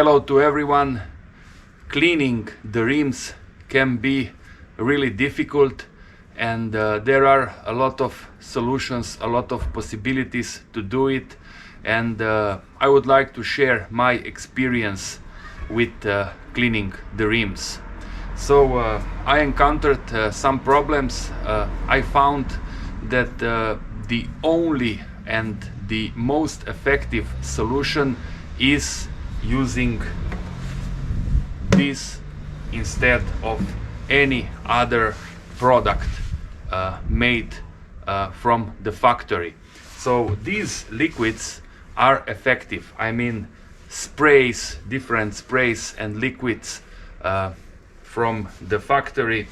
Hello to everyone. Cleaning the rims can be really difficult, and there are a lot of solutions, a lot of possibilities to do it, and I would like to share my experience with cleaning the rims. So I encountered some problems. I found that the only and the most effective solution is using this instead of any other product made from the factory. So these liquids are effective. I mean, sprays, different sprays and liquids from the factory,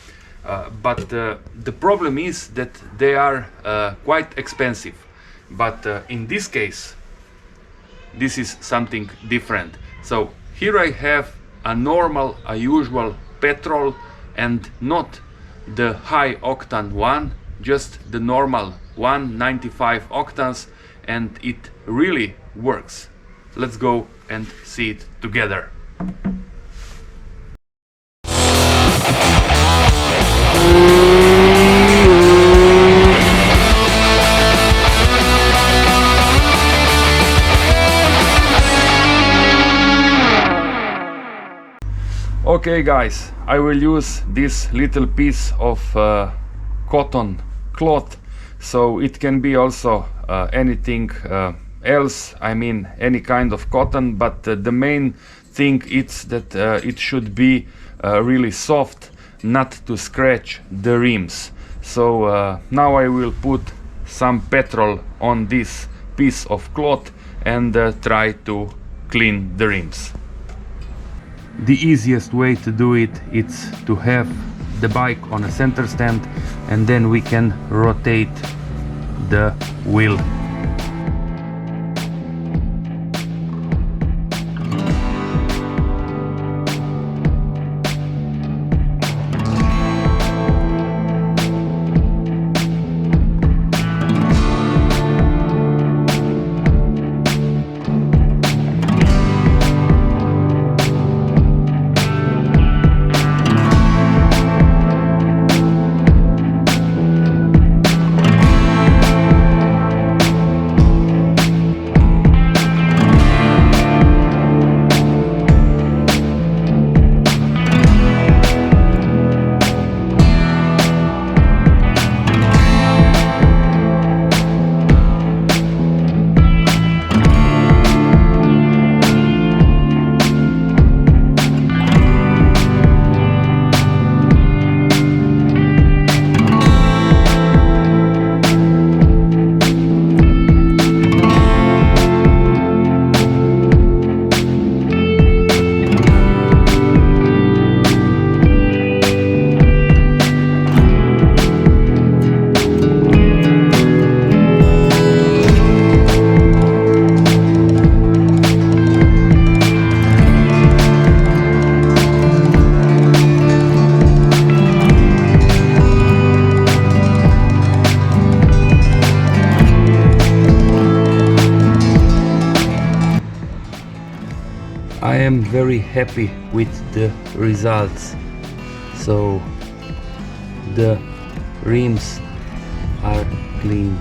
but the problem is that they are quite expensive. But in this case, this is something different. So here I have a normal, a usual petrol, and not the high octane one, just the normal 195 octanes, and it really works. Let's go and see it together. Okay guys, I will use this little piece of cotton cloth, so it can be also anything else, I mean any kind of cotton, but the main thing is that it should be really soft, not to scratch the rims. So now I will put some petrol on this piece of cloth and try to clean the rims. The easiest way to do it is to have the bike on a center stand, and then we can rotate the wheel. I am very happy with the results. So the rims are clean.